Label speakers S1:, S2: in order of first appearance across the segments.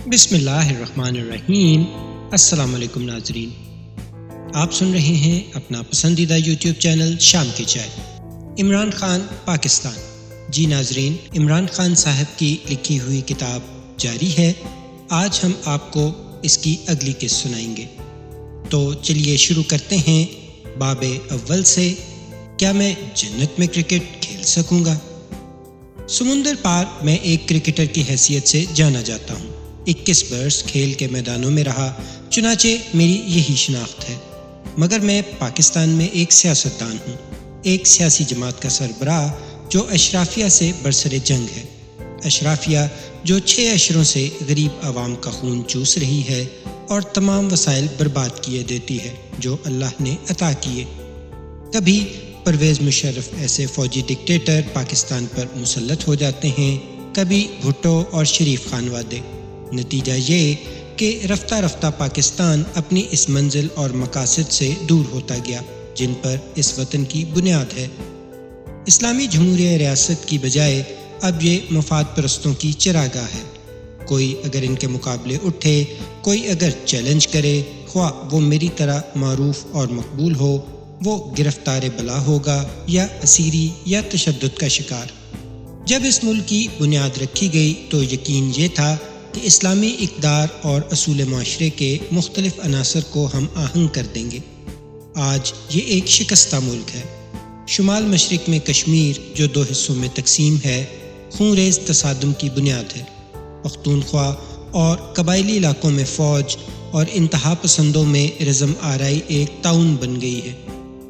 S1: بسم اللہ الرحمن الرحیم۔ السلام علیکم ناظرین، آپ سن رہے ہیں اپنا پسندیدہ یوٹیوب چینل شام کی چائے۔ عمران خان پاکستان۔ جی ناظرین، عمران خان صاحب کی لکھی ہوئی کتاب جاری ہے۔ آج ہم آپ کو اس کی اگلی قسط سنائیں گے، تو چلیے شروع کرتے ہیں باب اول سے۔ کیا میں جنت میں کرکٹ کھیل سکوں گا؟ سمندر پار میں ایک کرکٹر کی حیثیت سے جانا جاتا ہوں۔ 21 برس کھیل کے میدانوں میں رہا، چنانچہ میری یہی شناخت ہے۔ مگر میں پاکستان میں ایک سیاستدان ہوں، ایک سیاسی جماعت کا سربراہ جو اشرافیہ سے برسر جنگ ہے۔ اشرافیہ جو 6 اشروں سے غریب عوام کا خون چوس رہی ہے اور تمام وسائل برباد کیے دیتی ہے جو اللہ نے عطا کیے۔ کبھی پرویز مشرف ایسے فوجی ڈکٹیٹر پاکستان پر مسلط ہو جاتے ہیں، کبھی بھٹو اور شریف خانوادے۔ نتیجہ یہ کہ رفتہ رفتہ پاکستان اپنی اس منزل اور مقاصد سے دور ہوتا گیا جن پر اس وطن کی بنیاد ہے۔ اسلامی جمہوریہ ریاست کی بجائے اب یہ مفاد پرستوں کی چراگاہ ہے۔ کوئی اگر ان کے مقابلے اٹھے، کوئی اگر چیلنج کرے، خواہ وہ میری طرح معروف اور مقبول ہو، وہ گرفتار بلا ہوگا یا اسیری یا تشدد کا شکار۔ جب اس ملک کی بنیاد رکھی گئی تو یقین یہ تھا کہ اسلامی اقدار اور اصول معاشرے کے مختلف عناصر کو ہم آہنگ کر دیں گے۔ آج یہ ایک شکستہ ملک ہے۔ شمال مشرق میں کشمیر جو 2 حصوں میں تقسیم ہے، خون ریز تصادم کی بنیاد ہے۔ پختونخوا اور قبائلی علاقوں میں فوج اور انتہا پسندوں میں رزم آرائی ایک تعاون بن گئی ہے۔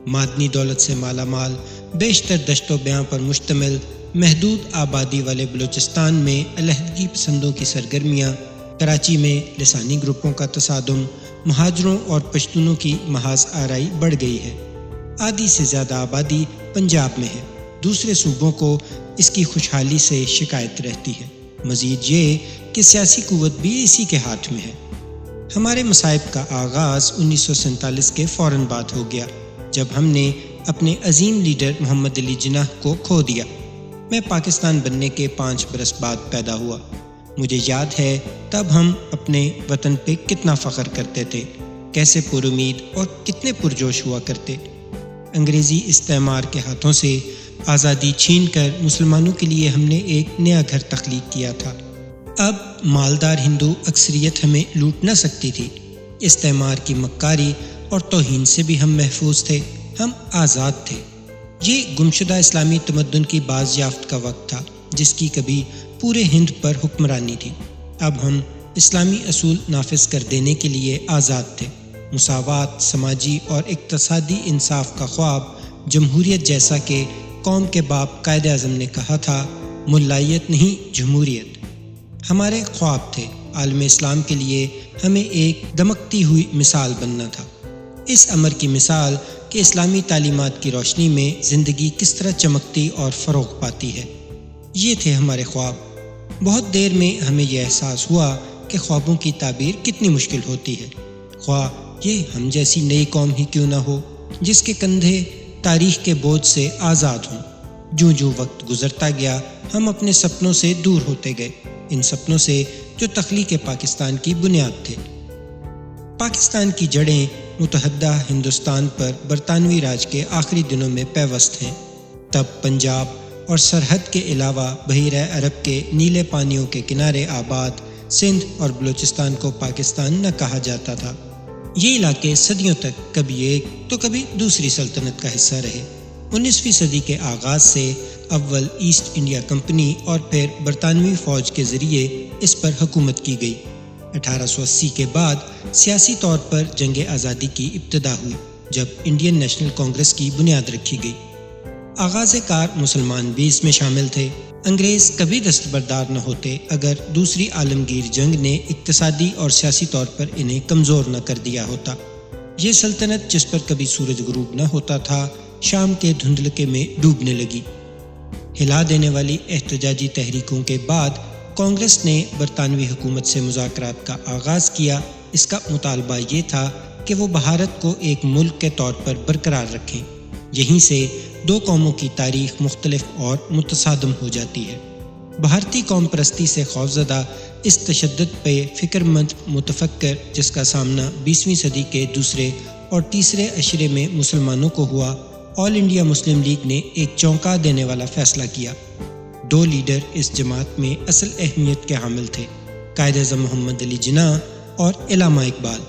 S1: معدنی دولت سے مالا مال، بیشتر دشت و بیاں پر مشتمل محدود آبادی والے بلوچستان میں علیحدگی پسندوں کی سرگرمیاں، کراچی میں لسانی گروپوں کا تصادم، مہاجروں اور پشتونوں کی محاذ آرائی بڑھ گئی ہے۔ آدھی سے زیادہ آبادی پنجاب میں ہے، دوسرے صوبوں کو اس کی خوشحالی سے شکایت رہتی ہے۔ مزید یہ کہ سیاسی قوت بھی اسی کے ہاتھ میں ہے۔ ہمارے مصائب کا آغاز 1947 کے فوراً بعد ہو گیا، جب ہم نے اپنے عظیم لیڈر محمد علی جناح کو کھو دیا۔ میں پاکستان بننے کے 5 برس بعد پیدا ہوا۔ مجھے یاد ہے تب ہم اپنے وطن پہ کتنا فخر کرتے تھے، کیسے پر امید اور کتنے پرجوش ہوا کرتے۔ انگریزی استعمار کے ہاتھوں سے آزادی چھین کر مسلمانوں کے لیے ہم نے ایک نیا گھر تخلیق کیا تھا۔ اب مالدار ہندو اکثریت ہمیں لوٹ نہ سکتی تھی۔ استعمار کی مکاری اور توہین سے بھی ہم محفوظ تھے، ہم آزاد تھے۔ یہ گمشدہ اسلامی تمدن کی بازیافت کا وقت تھا جس کی کبھی پورے ہند پر حکمرانی تھی۔ اب ہم اسلامی اصول نافذ کر دینے کے لیے آزاد تھے۔ مساوات، سماجی اور اقتصادی انصاف کا خواب، جمہوریت جیسا کہ قوم کے باپ قائد اعظم نے کہا تھا، ملائیت نہیں جمہوریت، ہمارے خواب تھے۔ عالم اسلام کے لیے ہمیں ایک دمکتی ہوئی مثال بننا تھا۔ اس امر کی مثال کہ اسلامی تعلیمات کی روشنی میں زندگی کس طرح چمکتی اور فروغ پاتی ہے۔ یہ تھے ہمارے خواب۔ بہت دیر میں ہمیں یہ احساس ہوا کہ خوابوں کی تعبیر کتنی مشکل ہوتی ہے، خواہ یہ ہم جیسی نئی قوم ہی کیوں نہ ہو جس کے کندھے تاریخ کے بوجھ سے آزاد ہوں۔ جوں جوں وقت گزرتا گیا ہم اپنے سپنوں سے دور ہوتے گئے، ان سپنوں سے جو تخلیق پاکستان کی بنیاد تھے۔ پاکستان کی جڑیں متحدہ ہندوستان پر برطانوی راج کے آخری دنوں میں پیوست ہیں۔ تب پنجاب اور سرحد کے علاوہ بحیرہ عرب کے نیلے پانیوں کے کنارے آباد سندھ اور بلوچستان کو پاکستان نہ کہا جاتا تھا۔ یہ علاقے صدیوں تک کبھی ایک تو کبھی دوسری سلطنت کا حصہ رہے۔ 19ویں صدی کے آغاز سے اول ایسٹ انڈیا کمپنی اور پھر برطانوی فوج کے ذریعے اس پر حکومت کی گئی۔ 1880 کے بعد سیاسی طور پر جنگ آزادی کی ابتدا ہوئی جب انڈین نیشنل کانگریس کی بنیاد رکھی گئی۔ آغاز کار مسلمان بھی اس میں شامل تھے۔ انگریز کبھی دستبردار نہ ہوتے اگر دوسری عالمگیر جنگ نے اقتصادی اور سیاسی طور پر انہیں کمزور نہ کر دیا ہوتا۔ یہ سلطنت جس پر کبھی سورج غروب نہ ہوتا تھا، شام کے دھندلکے میں ڈوبنے لگی۔ ہلا دینے والی احتجاجی تحریکوں کے بعد کانگریس نے برطانوی حکومت سے مذاکرات کا آغاز کیا۔ اس کا مطالبہ یہ تھا کہ وہ بھارت کو ایک ملک کے طور پر برقرار رکھیں۔ یہیں سے 2 قوموں کی تاریخ مختلف اور متصادم ہو جاتی ہے۔ بھارتی قوم پرستی سے خوفزدہ اس تشدد پہ فکر مند متفکر جس کا سامنا 20ویں صدی کے دوسرے اور تیسرے عشرے میں مسلمانوں کو ہوا، آل انڈیا مسلم لیگ نے ایک چونکا دینے والا فیصلہ کیا۔ 2 لیڈر اس جماعت میں اصل اہمیت کے حامل تھے، قائد اعظم محمد علی جناح اور علامہ اقبال۔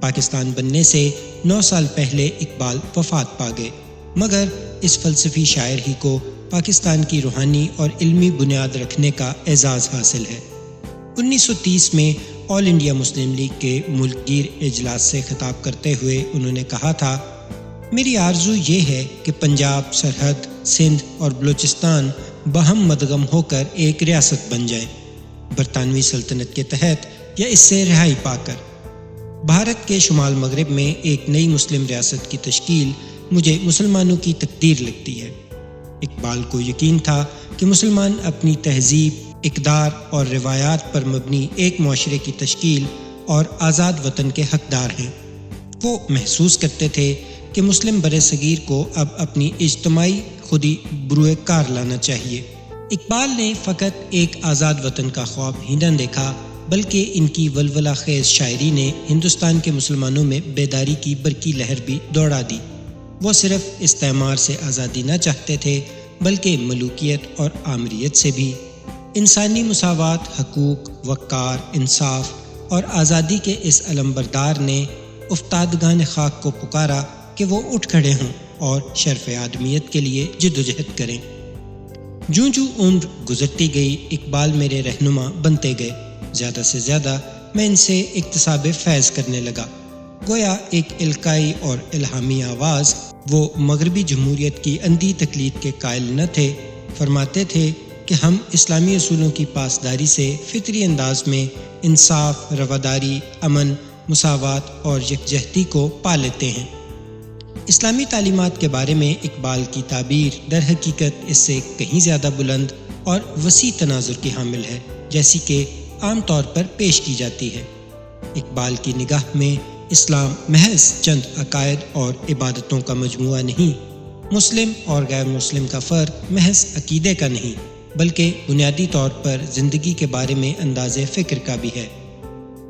S1: پاکستان بننے سے 9 سال پہلے اقبال وفات پا گئے، مگر اس فلسفی شاعر ہی کو پاکستان کی روحانی اور علمی بنیاد رکھنے کا اعزاز حاصل ہے۔ 1930 میں آل انڈیا مسلم لیگ کے ملک گیر اجلاس سے خطاب کرتے ہوئے انہوں نے کہا تھا، میری آرزو یہ ہے کہ پنجاب، سرحد، سندھ اور بلوچستان باہم مدغم ہو کر ایک ریاست بن جائیں، برطانوی سلطنت کے تحت یا اس سے رہائی پا کر۔ بھارت کے شمال مغرب میں ایک نئی مسلم ریاست کی تشکیل مجھے مسلمانوں کی تقدیر لگتی ہے۔ اقبال کو یقین تھا کہ مسلمان اپنی تہذیب، اقدار اور روایات پر مبنی ایک معاشرے کی تشکیل اور آزاد وطن کے حقدار ہیں۔ وہ محسوس کرتے تھے کہ مسلم برِ صغیر کو اب اپنی اجتماعی خودی بروئے کار لانا چاہیے۔ اقبال نے فقط ایک آزاد وطن کا خواب ہی نہ دیکھا، بلکہ ان کی ولولہ خیز شاعری نے ہندوستان کے مسلمانوں میں بیداری کی برقی لہر بھی دوڑا دی۔ وہ صرف استعمار سے آزادی نہ چاہتے تھے، بلکہ ملوکیت اور آمریت سے بھی۔ انسانی مساوات، حقوق، وقار، انصاف اور آزادی کے اس علمبردار نے افتادگان خاک کو پکارا کہ وہ اٹھ کھڑے ہوں اور شرف آدمیت کے لیے جدوجہد کریں۔ جوں جوں عمر گزرتی گئی، اقبال میرے رہنما بنتے گئے۔ زیادہ سے زیادہ میں ان سے اکتساب فیض کرنے لگا۔ گویا ایک القائی اور الہامی آواز۔ وہ مغربی جمہوریت کی اندھی تقلید کے قائل نہ تھے، فرماتے تھے کہ ہم اسلامی اصولوں کی پاسداری سے فطری انداز میں انصاف، رواداری، امن، مساوات اور یکجہتی کو پا لیتے ہیں۔ اسلامی تعلیمات کے بارے میں اقبال کی تعبیر در حقیقت اس سے کہیں زیادہ بلند اور وسیع تناظر کی حامل ہے، جیسی کہ عام طور پر پیش کی جاتی ہے۔ اقبال کی نگاہ میں اسلام محض چند عقائد اور عبادتوں کا مجموعہ نہیں، مسلم اور غیر مسلم کا فرق محض عقیدے کا نہیں، بلکہ بنیادی طور پر زندگی کے بارے میں انداز فکر کا بھی ہے۔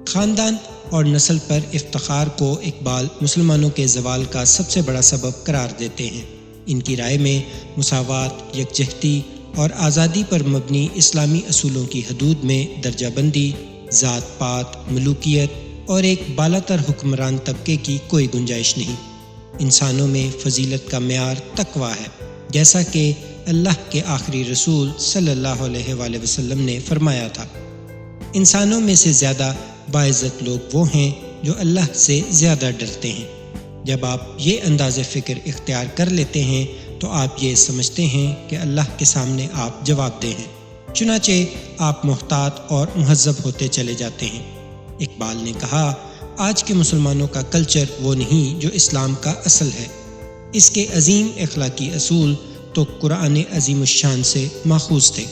S1: خاندان اور نسل پر افتخار کو اقبال مسلمانوں کے زوال کا سب سے بڑا سبب قرار دیتے ہیں۔ ان کی رائے میں مساوات، یکجہتی اور آزادی پر مبنی اسلامی اصولوں کی حدود میں درجہ بندی، ذات پات، ملوکیت اور ایک بالاتر حکمران طبقے کی کوئی گنجائش نہیں۔ انسانوں میں فضیلت کا معیار تقویٰ ہے، جیسا کہ اللہ کے آخری رسول صلی اللہ علیہ وآلہ وسلم نے فرمایا تھا، انسانوں میں سے زیادہ باعزت لوگ وہ ہیں جو اللہ سے زیادہ ڈرتے ہیں۔ جب آپ یہ انداز فکر اختیار کر لیتے ہیں تو آپ یہ سمجھتے ہیں کہ اللہ کے سامنے آپ جواب دہ ہیں، چنانچہ آپ محتاط اور مہذب ہوتے چلے جاتے ہیں۔ اقبال نے کہا، آج کے مسلمانوں کا کلچر وہ نہیں جو اسلام کا اصل ہے۔ اس کے عظیم اخلاقی اصول تو قرآن عظیم الشان سے ماخوذ تھے۔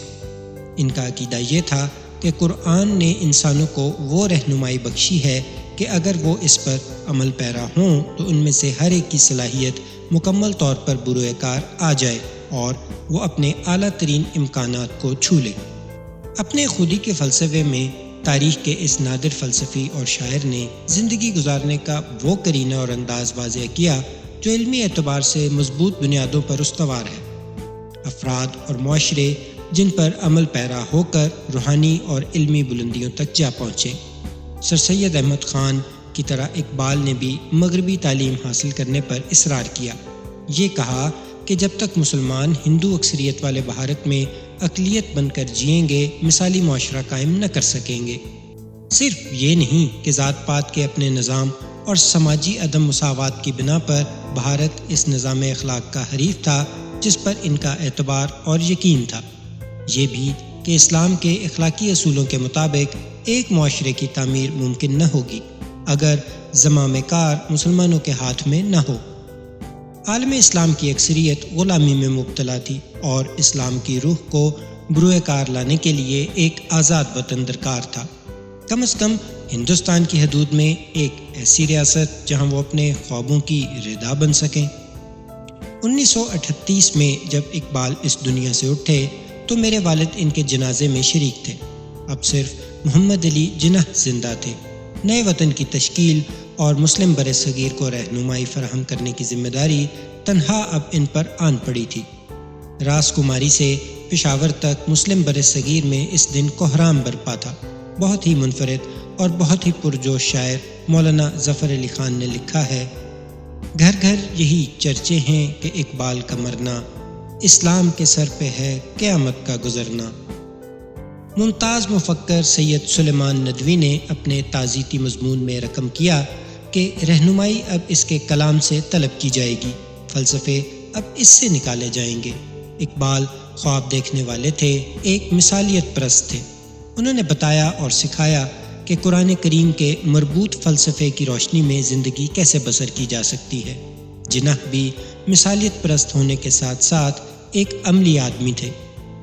S1: ان کا عقیدہ یہ تھا کہ قرآن نے انسانوں کو وہ رہنمائی بخشی ہے کہ اگر وہ اس پر عمل پیرا ہوں تو ان میں سے ہر ایک کی صلاحیت مکمل طور پر بروئے کار آ جائے اور وہ اپنے اعلیٰ ترین امکانات کو چھو لے۔ اپنے خودی کے فلسفے میں تاریخ کے اس نادر فلسفی اور شاعر نے زندگی گزارنے کا وہ قرینہ اور انداز واضح کیا جو علمی اعتبار سے مضبوط بنیادوں پر استوار ہے۔ افراد اور معاشرے جن پر عمل پیرا ہو کر روحانی اور علمی بلندیوں تک جا پہنچے۔ سر سید احمد خان کی طرح اقبال نے بھی مغربی تعلیم حاصل کرنے پر اصرار کیا۔ یہ کہا کہ جب تک مسلمان ہندو اکثریت والے بھارت میں اقلیت بن کر جئیں گے، مثالی معاشرہ قائم نہ کر سکیں گے۔ صرف یہ نہیں کہ ذات پات کے اپنے نظام اور سماجی عدم مساوات کی بنا پر بھارت اس نظام اخلاق کا حریف تھا جس پر ان کا اعتبار اور یقین تھا، یہ بھی کہ اسلام کے اخلاقی اصولوں کے مطابق ایک معاشرے کی تعمیر ممکن نہ ہوگی اگر زمام کار مسلمانوں کے ہاتھ میں نہ ہو۔ عالم اسلام کی اکثریت غلامی میں مبتلا تھی اور اسلام کی روح کو بروئے کار لانے کے لیے ایک آزاد وطن درکار تھا، کم از کم ہندوستان کی حدود میں ایک ایسی ریاست جہاں وہ اپنے خوابوں کی ردا بن سکیں۔ 1938 میں جب اقبال اس دنیا سے اٹھے تو میرے والد ان کے جنازے میں شریک تھے۔ اب صرف محمد علی جناح زندہ تھے۔ نئے وطن کی تشکیل اور مسلم بر صغیر کو رہنمائی فراہم کرنے کی ذمہ داری تنہا اب ان پر آن پڑی تھی۔ راس کماری سے پشاور تک مسلم بر صغیر میں اس دن کوہرام برپا تھا۔ بہت ہی منفرد اور بہت ہی پرجوش شاعر مولانا ظفر علی خان نے لکھا ہے، گھر گھر یہی چرچے ہیں کہ اقبال کا مرنا، اسلام کے سر پہ ہے قیامت کا گزرنا۔ ممتاز مفکر سید سلیمان ندوی نے اپنے تعزیتی مضمون میں رقم کیا کہ رہنمائی اب اس کے کلام سے طلب کی جائے گی، فلسفے اب اس سے نکالے جائیں گے۔ اقبال خواب دیکھنے والے تھے، ایک مثالیت پرست تھے۔ انہوں نے بتایا اور سکھایا کہ قرآن کریم کے مربوط فلسفے کی روشنی میں زندگی کیسے بسر کی جا سکتی ہے۔ جناح بھی مثالیت پرست ہونے کے ساتھ ساتھ ایک عملی آدمی تھے،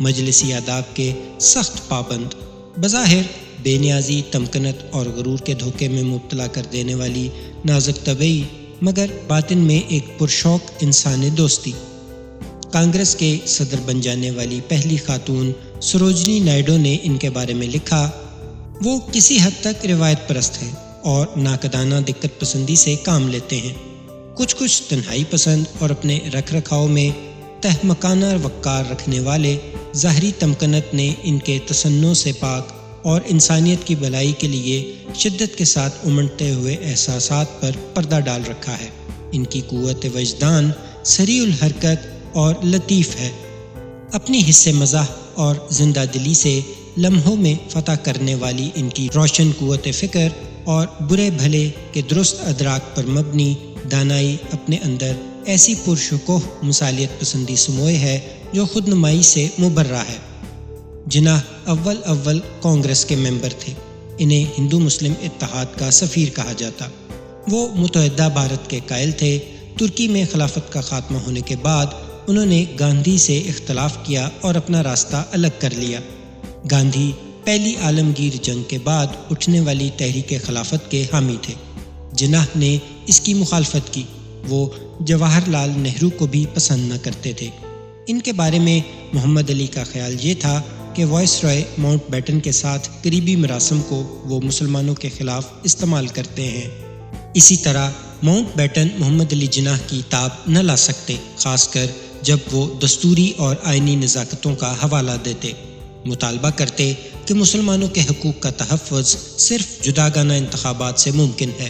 S1: مجلسی آداب کے سخت پابند، بظاہر بے نیازی، تمکنت اور غرور کے دھوکے میں مبتلا کر دینے والی نازک طبعی، مگر باطن میں ایک پرشوق انسان دوستی۔ کانگریس کے صدر بن جانے والی پہلی خاتون سروجنی نائیڈو نے ان کے بارے میں لکھا، وہ کسی حد تک روایت پرست ہیں اور ناقدانہ دقت پسندی سے کام لیتے ہیں۔ کچھ تنہائی پسند اور اپنے رکھ رکھاؤ میں تہمکانہ وقار رکھنے والے، ظاہری تمکنت نے ان کے تصنع سے پاک اور انسانیت کی بھلائی کے لیے شدت کے ساتھ امنڈتے ہوئے احساسات پر پردہ ڈال رکھا ہے۔ ان کی قوت وجدان سریع الحرکت اور لطیف ہے۔ اپنی حصے مزاح اور زندہ دلی سے لمحوں میں فتح کرنے والی ان کی روشن قوت فکر اور برے بھلے کے درست ادراک پر مبنی دانائی اپنے اندر ایسی پرشکوہ مثالیت پسندی سموئے ہے جو خود نمائی سے مبرہ ہے۔ جناح اول کانگریس کے ممبر تھے۔ انہیں ہندو مسلم اتحاد کا سفیر کہا جاتا۔ وہ متحدہ بھارت کے قائل تھے۔ ترکی میں خلافت کا خاتمہ ہونے کے بعد انہوں نے گاندھی سے اختلاف کیا اور اپنا راستہ الگ کر لیا۔ گاندھی پہلی عالمگیر جنگ کے بعد اٹھنے والی تحریک خلافت کے حامی تھے۔ جناح نے اس کی مخالفت کی۔ وہ جواہر لال نہرو کو بھی پسند نہ کرتے تھے۔ ان کے بارے میں محمد علی کا خیال یہ تھا کہ وائس رائے ماؤنٹ بیٹن کے ساتھ قریبی مراسم کو وہ مسلمانوں کے خلاف استعمال کرتے ہیں۔ اسی طرح ماؤنٹ بیٹن محمد علی جناح کی تاب نہ لا سکتے، خاص کر جب وہ دستوری اور آئینی نزاکتوں کا حوالہ دیتے، مطالبہ کرتے کہ مسلمانوں کے حقوق کا تحفظ صرف جداگانہ انتخابات سے ممکن ہے۔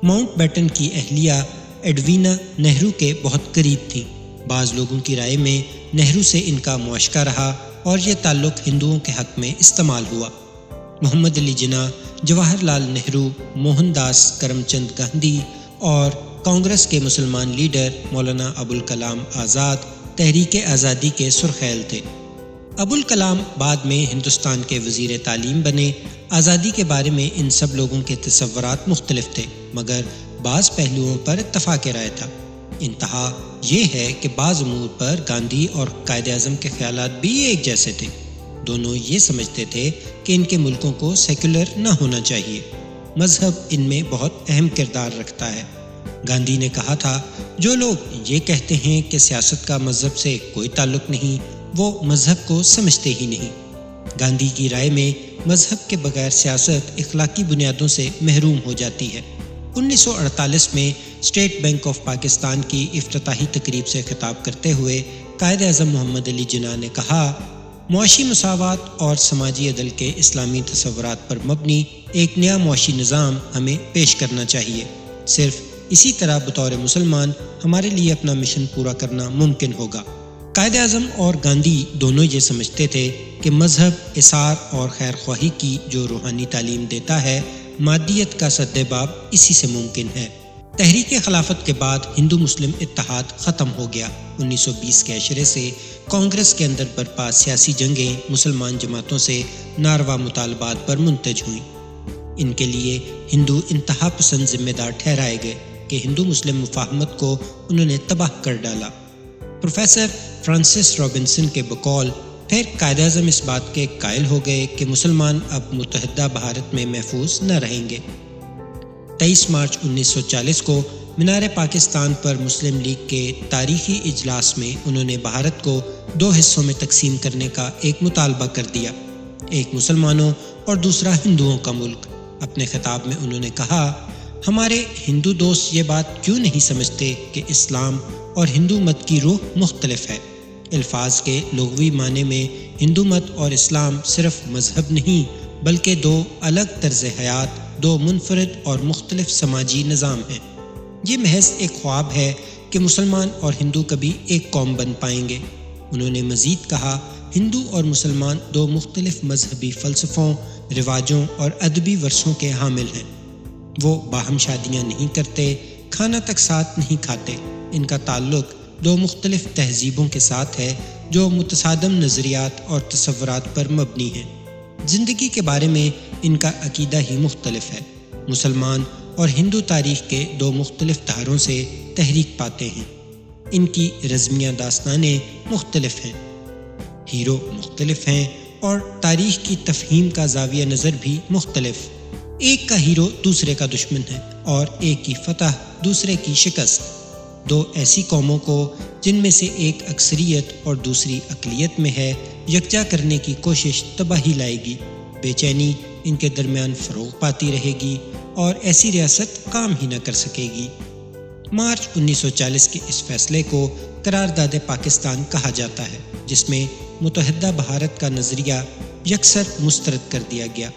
S1: ماؤنٹ بیٹن کی اہلیہ ایڈوینا نہرو کے بہت قریب تھیں۔ بعض لوگوں کی رائے میں نہرو سے ان کا معاشقہ رہا اور یہ تعلق ہندوؤں کے حق میں استعمال ہوا۔ محمد علی جناح، جواہر لال نہرو، موہن داس کرم چند گاندھی اور کانگریس کے مسلمان لیڈر مولانا ابوالکلام آزاد تحریک آزادی کے سرخیل تھے۔ ابوالکلام بعد میں ہندوستان کے وزیر تعلیم بنے۔ آزادی کے بارے میں ان سب لوگوں کے تصورات مختلف تھے، مگر بعض پہلوؤں پر اتفاق رائے تھا۔ انتہا یہ ہے کہ بعض امور پر گاندھی اور قائد اعظم کے خیالات بھی ایک جیسے تھے۔ دونوں یہ سمجھتے تھے کہ ان کے ملکوں کو سیکولر نہ ہونا چاہیے۔ مذہب ان میں بہت اہم کردار رکھتا ہے۔ گاندھی نے کہا تھا، جو لوگ یہ کہتے ہیں کہ سیاست کا مذہب سے کوئی تعلق نہیں، وہ مذہب کو سمجھتے ہی نہیں۔ گاندھی کی رائے میں مذہب کے بغیر سیاست اخلاقی بنیادوں سے محروم ہو جاتی ہے۔ 1948 میں اسٹیٹ بینک آف پاکستان کی افتتاحی تقریب سے خطاب کرتے ہوئے قائد اعظم محمد علی جناح نے کہا، معاشی مساوات اور سماجی عدل کے اسلامی تصورات پر مبنی ایک نیا معاشی نظام ہمیں پیش کرنا چاہیے۔ صرف اسی طرح بطور مسلمان ہمارے لیے اپنا مشن پورا کرنا ممکن ہوگا۔ قائد اعظم اور گاندھی دونوں یہ سمجھتے تھے کہ مذہب اثار اور خیر خواہی کی جو روحانی تعلیم دیتا ہے، مادیت کا سدباب اسی سے ممکن ہے۔ تحریک خلافت کے بعد ہندو مسلم اتحاد ختم ہو گیا۔ 1920 کے عشرے سے کانگریس کے اندر برپا سیاسی جنگیں مسلمان جماعتوں سے ناروا مطالبات پر منتج ہوئیں۔ ان کے لیے ہندو انتہا پسند ذمہ دار ٹھہرائے گئے کہ ہندو مسلم مفاہمت کو انہوں نے تباہ کر ڈالا۔ پروفیسر فرانسس رابنسن کے بقول پھر قائد اعظم اس بات کے قائل ہو گئے کہ مسلمان اب متحدہ بھارت میں محفوظ نہ رہیں گے۔ 23 مارچ 1940 کو مینار پاکستان پر مسلم لیگ کے تاریخی اجلاس میں انہوں نے بھارت کو 2 حصوں میں تقسیم کرنے کا ایک مطالبہ کر دیا، ایک مسلمانوں اور دوسرا ہندوؤں کا ملک۔ اپنے خطاب میں انہوں نے کہا، ہمارے ہندو دوست یہ بات کیوں نہیں سمجھتے کہ اسلام اور ہندو مت کی روح مختلف ہے۔ الفاظ کے لغوی معنی میں ہندو مت اور اسلام صرف مذہب نہیں بلکہ 2 الگ طرز حیات، 2 منفرد اور مختلف سماجی نظام ہیں۔ یہ محض ایک خواب ہے کہ مسلمان اور ہندو کبھی ایک قوم بن پائیں گے۔ انہوں نے مزید کہا، ہندو اور مسلمان 2 مختلف مذہبی فلسفوں، رواجوں اور ادبی ورثوں کے حامل ہیں۔ وہ باہم شادیاں نہیں کرتے، کھانا تک ساتھ نہیں کھاتے۔ ان کا تعلق 2 مختلف تہذیبوں کے ساتھ ہے جو متصادم نظریات اور تصورات پر مبنی ہیں۔ زندگی کے بارے میں ان کا عقیدہ ہی مختلف ہے۔ مسلمان اور ہندو تاریخ کے 2 مختلف دھاروں سے تحریک پاتے ہیں۔ ان کی رزمیہ داستانیں مختلف ہیں، ہیرو مختلف ہیں اور تاریخ کی تفہیم کا زاویہ نظر بھی مختلف۔ ایک کا ہیرو دوسرے کا دشمن ہے اور ایک کی فتح دوسرے کی شکست۔ 2 ایسی قوموں کو جن میں سے ایک اکثریت اور دوسری اقلیت میں ہے یکجا کرنے کی کوشش تباہی لائے گی۔ بے چینی ان کے درمیان فروغ پاتی رہے گی اور ایسی ریاست کام ہی نہ کر سکے گی۔ مارچ 1940 کے اس فیصلے کو قرارداد پاکستان کہا جاتا ہے، جس میں متحدہ بھارت کا نظریہ یکسر مسترد کر دیا گیا۔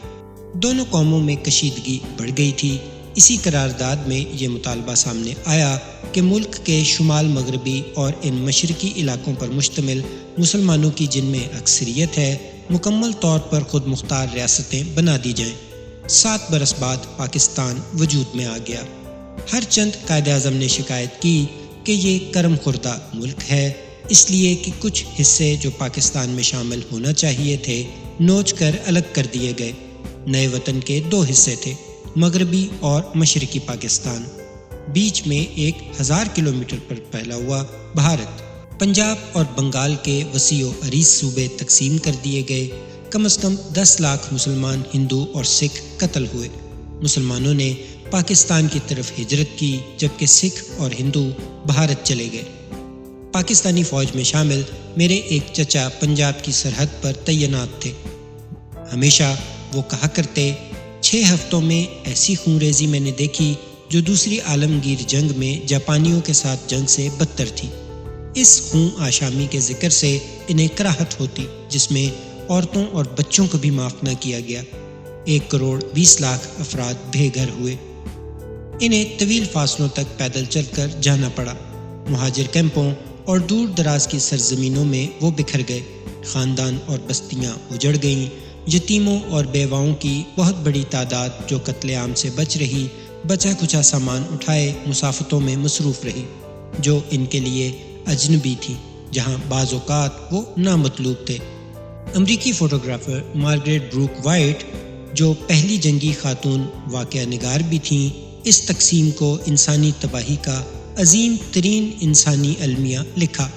S1: دونوں قوموں میں کشیدگی بڑھ گئی تھی۔ اسی قرارداد میں یہ مطالبہ سامنے آیا کہ ملک کے شمال مغربی اور ان مشرقی علاقوں پر مشتمل مسلمانوں کی جن میں اکثریت ہے مکمل طور پر خود مختار ریاستیں بنا دی جائیں۔ 7 برس بعد پاکستان وجود میں آ گیا۔ ہر چند قائد اعظم نے شکایت کی کہ یہ کرم خوردہ ملک ہے، اس لیے کہ کچھ حصے جو پاکستان میں شامل ہونا چاہیے تھے نوچ کر الگ کر دیے گئے۔ نئے وطن کے 2 حصے تھے، مغربی اور مشرقی پاکستان۔ بیچ میں 1000 کلومیٹر پر پھیلا ہوا بھارت۔ پنجاب اور بنگال کے وسیع و عریض صوبے تقسیم کر دیے گئے۔ کم از کم 10 لاکھ مسلمان، ہندو اور سکھ قتل ہوئے۔ مسلمانوں نے پاکستان کی طرف ہجرت کی جبکہ سکھ اور ہندو بھارت چلے گئے۔ پاکستانی فوج میں شامل میرے ایک چچا پنجاب کی سرحد پر تعینات تھے۔ ہمیشہ وہ کہا کرتے، 6 ہفتوں میں ایسی خونریزی میں نے دیکھی جو دوسری عالمگیر جنگ میں جاپانیوں کے ساتھ جنگ سے بدتر تھی۔ اس خون آشامی کے ذکر سے انہیں کراہت ہوتی، جس میں عورتوں اور بچوں کو بھی معاف نہ کیا گیا۔ 1 کروڑ 20 لاکھ افراد بے گھر ہوئے۔ انہیں طویل فاصلوں تک پیدل چل کر جانا پڑا۔ مہاجر کیمپوں اور دور دراز کی سرزمینوں میں وہ بکھر گئے۔ خاندان اور بستیاں اجڑ گئیں۔ یتیموں اور بیواؤں کی بہت بڑی تعداد جو قتل عام سے بچ رہی، بچا کچا سامان اٹھائے مسافتوں میں مصروف رہی جو ان کے لیے اجنبی تھی، جہاں بعض اوقات وہ نامطلوب تھے۔ امریکی فوٹوگرافر مارگریٹ بروک وائٹ، جو پہلی جنگی خاتون واقعہ نگار بھی تھیں، اس تقسیم کو انسانی تباہی کا عظیم ترین انسانی المیہ لکھا۔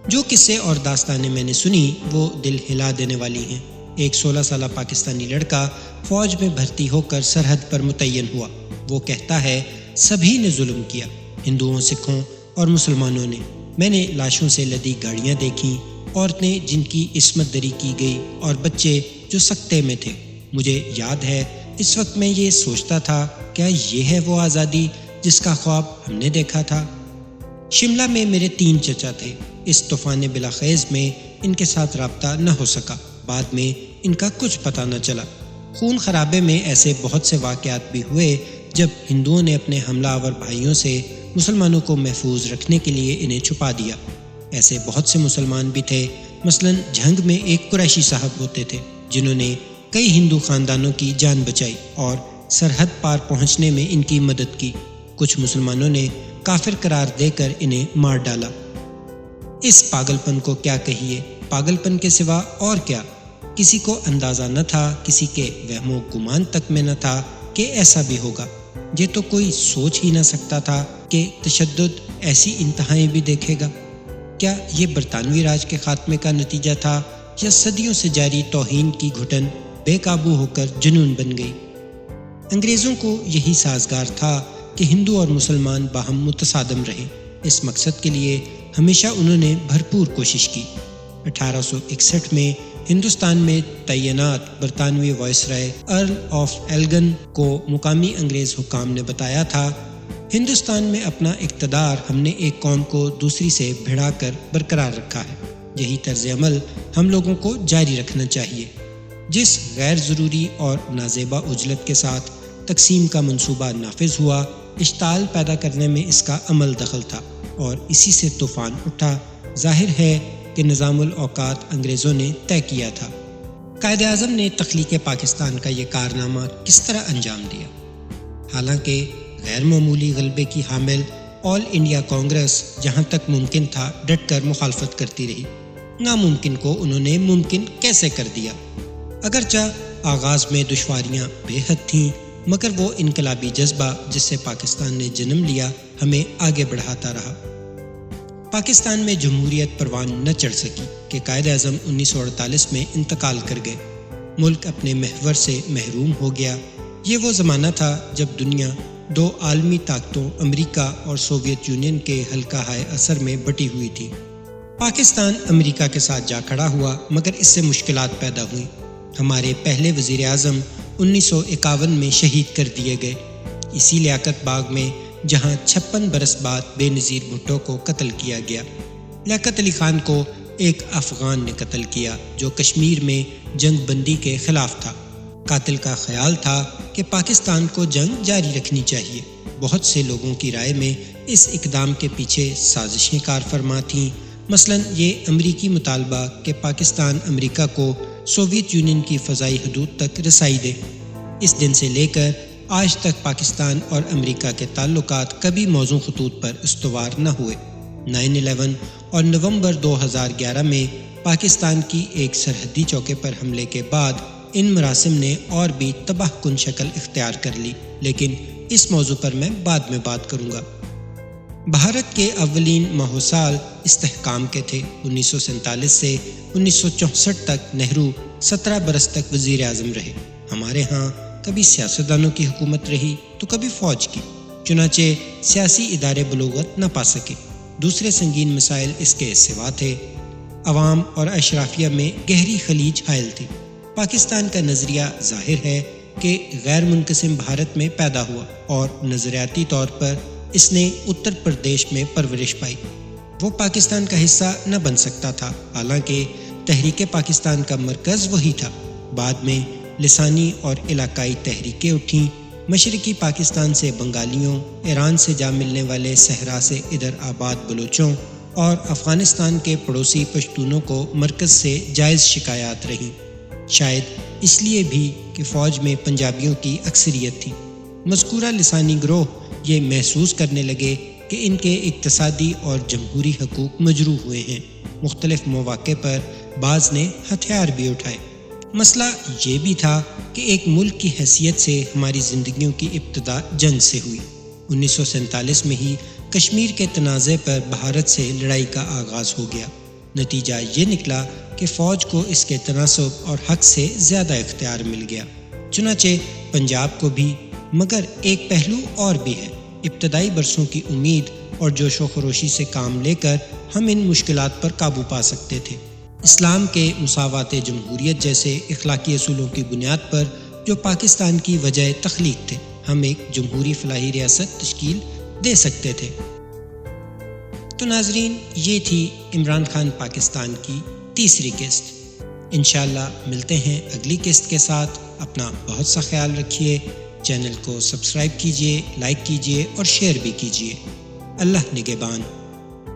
S1: جو قصے اور داستانیں میں نے سنی وہ دل ہلا دینے والی ہیں۔ ایک 16 سالہ پاکستانی لڑکا فوج میں بھرتی ہو کر سرحد پر متعین ہوا۔ وہ کہتا ہے، سبھی نے ظلم کیا، ہندوؤں، سکھوں اور مسلمانوں نے۔ میں نے لاشوں سے لدی گاڑیاں دیکھیں، عورتیں جن کی عصمت دری کی گئی اور بچے جو سکتے میں تھے۔ مجھے یاد ہے اس وقت میں یہ سوچتا تھا، کیا یہ ہے وہ آزادی جس کا خواب ہم نے دیکھا تھا؟ شملہ میں میرے 3 چچا تھے۔ اس طوفان بلاخیز میں ان کے ساتھ رابطہ نہ ہو سکا۔ بعد میں ان کا کچھ پتہ نہ چلا۔ خون خرابے میں ایسے بہت سے واقعات بھی ہوئے جب ہندوؤں نے اپنے حملہ آور بھائیوں سے مسلمانوں کو محفوظ رکھنے کے لیے انہیں چھپا دیا۔ ایسے بہت سے مسلمان بھی تھے، مثلاً جھنگ میں ایک قریشی صاحب ہوتے تھے جنہوں نے کئی ہندو خاندانوں کی جان بچائی اور سرحد پار پہنچنے میں ان کی مدد کی۔ کچھ مسلمانوں نے کافر قرار دے کر انہیں مار ڈالا۔ اس پاگل پن کو کیا کہیے، پاگل پن کے سوا اور کیا؟ کسی کو اندازہ نہ تھا، کسی کے وہم و گمان تک میں نہ تھا کہ ایسا بھی ہوگا۔ یہ تو کوئی سوچ ہی نہ سکتا تھا کہ تشدد ایسی انتہائیں بھی دیکھے گا۔ کیا یہ برطانوی راج کے خاتمے کا نتیجہ تھا یا صدیوں سے جاری توہین کی گھٹن بے قابو ہو کر جنون بن گئی؟ انگریزوں کو یہی سازگار تھا کہ ہندو اور مسلمان باہم متصادم رہیں۔ اس مقصد کے لیے ہمیشہ انہوں نے بھرپور کوشش کی۔ 1861 میں ہندوستان میں تعینات برطانوی وائسرائے ارل آف ایلگن کو مقامی انگریز حکام نے بتایا تھا، ہندوستان میں اپنا اقتدار ہم نے ایک قوم کو دوسری سے بھڑا کر برقرار رکھا ہے، یہی طرز عمل ہم لوگوں کو جاری رکھنا چاہیے۔ جس غیر ضروری اور نازیبا عجلت کے ساتھ تقسیم کا منصوبہ نافذ ہوا، اشتعال پیدا کرنے میں اس کا عمل دخل تھا اور اسی سے طوفان اٹھا۔ ظاہر ہے کہ نظام الاوقات انگریزوں نے طے کیا تھا۔ قائد اعظم نے تخلیق پاکستان کا یہ کارنامہ کس طرح انجام دیا؟ حالانکہ غیر معمولی غلبے کی حامل آل انڈیا کانگریس جہاں تک ممکن تھا ڈٹ کر مخالفت کرتی رہی، ناممکن کو انہوں نے ممکن کیسے کر دیا؟ اگرچہ آغاز میں دشواریاں بے حد تھیں، مگر وہ انقلابی جذبہ جس سے پاکستان نے جنم لیا ہمیں آگے بڑھاتا رہا۔ پاکستان میں جمہوریت پروان نہ چڑھ سکی کہ قائد اعظم 1948 میں انتقال کر گئے۔ ملک اپنے محور سے محروم ہو گیا۔ یہ وہ زمانہ تھا جب دنیا دو عالمی طاقتوں امریکہ اور سوویت یونین کے حلقہ اثر میں بٹی ہوئی تھی۔ پاکستان امریکہ کے ساتھ جا کھڑا ہوا، مگر اس سے مشکلات پیدا ہوئیں۔ ہمارے پہلے وزیر اعظم 1951 میں شہید کر دیے گئے، اسی لیاقت باغ میں جہاں 56 برس بعد بے نظیر بھٹو کو قتل کیا گیا۔ لیاقت علی خان کو ایک افغان نے قتل کیا جو کشمیر میں جنگ بندی کے خلاف تھا۔ قاتل کا خیال تھا کہ پاکستان کو جنگ جاری رکھنی چاہیے۔ بہت سے لوگوں کی رائے میں اس اقدام کے پیچھے سازشیں کار فرما تھیں، مثلاً یہ امریکی مطالبہ کہ پاکستان امریکہ کو سوویت یونین کی فضائی حدود تک رسائی دے۔ اس دن سے لے کر آج تک پاکستان اور امریکہ کے تعلقات کبھی موزوں خطوط پر استوار نہ ہوئے۔ 9/11 اور نومبر 2011 میں پاکستان کی ایک سرحدی چوکے پر حملے کے بعد ان مراسم نے اور بھی تباہ کن شکل اختیار کر لی، لیکن اس موضوع پر میں بعد میں بات کروں گا۔ بھارت کے اولین ماہ سال استحکام کے تھے۔ 1947 سے 1964 تک نہرو 17 برس تک وزیر اعظم رہے۔ ہمارے ہاں کبھی سیاستدانوں کی حکومت رہی تو کبھی فوج کی، چنانچہ سیاسی ادارے بلوغت نہ پا سکے۔ دوسرے سنگین مسائل اس کے سوا تھے۔ عوام اور اشرافیہ میں گہری خلیج حائل تھی۔ پاکستان کا نظریہ ظاہر ہے کہ غیر منقسم بھارت میں پیدا ہوا اور نظریاتی طور پر اس نے اتر پردیش میں پرورش پائی۔ وہ پاکستان کا حصہ نہ بن سکتا تھا، حالانکہ تحریک پاکستان کا مرکز وہی تھا۔ بعد میں لسانی اور علاقائی تحریکیں اٹھیں۔ مشرقی پاکستان سے بنگالیوں، ایران سے جا ملنے والے صحرا سے ادھر آباد بلوچوں اور افغانستان کے پڑوسی پشتونوں کو مرکز سے جائز شکایات رہیں، شاید اس لیے بھی کہ فوج میں پنجابیوں کی اکثریت تھی۔ مذکورہ لسانی گروہ یہ محسوس کرنے لگے کہ ان کے اقتصادی اور جمہوری حقوق مجروح ہوئے ہیں۔ مختلف مواقع پر بعض نے ہتھیار بھی اٹھائے۔ مسئلہ یہ بھی تھا کہ ایک ملک کی حیثیت سے ہماری زندگیوں کی ابتدا جنگ سے ہوئی۔ 1947 میں ہی کشمیر کے تنازع پر بھارت سے لڑائی کا آغاز ہو گیا۔ نتیجہ یہ نکلا کہ فوج کو اس کے تناسب اور حق سے زیادہ اختیار مل گیا، چنانچہ پنجاب کو بھی۔ مگر ایک پہلو اور بھی ہے۔ ابتدائی برسوں کی امید اور جوش و خروشی سے کام لے کر ہم ان مشکلات پر قابو پا سکتے تھے۔ اسلام کے مساوات جمہوریت جیسے اخلاقی اصولوں کی بنیاد پر جو پاکستان کی وجہ تخلیق تھے، ہم ایک جمہوری فلاحی ریاست تشکیل دے سکتے تھے۔ تو ناظرین، یہ تھی عمران خان پاکستان کی تیسری قسط۔ انشاءاللہ ملتے ہیں اگلی قسط کے ساتھ۔ اپنا بہت سا خیال رکھیے، چینل کو سبسکرائب کیجیے، لائک کیجیے اور شیئر بھی کیجیے۔ اللہ نگہبان۔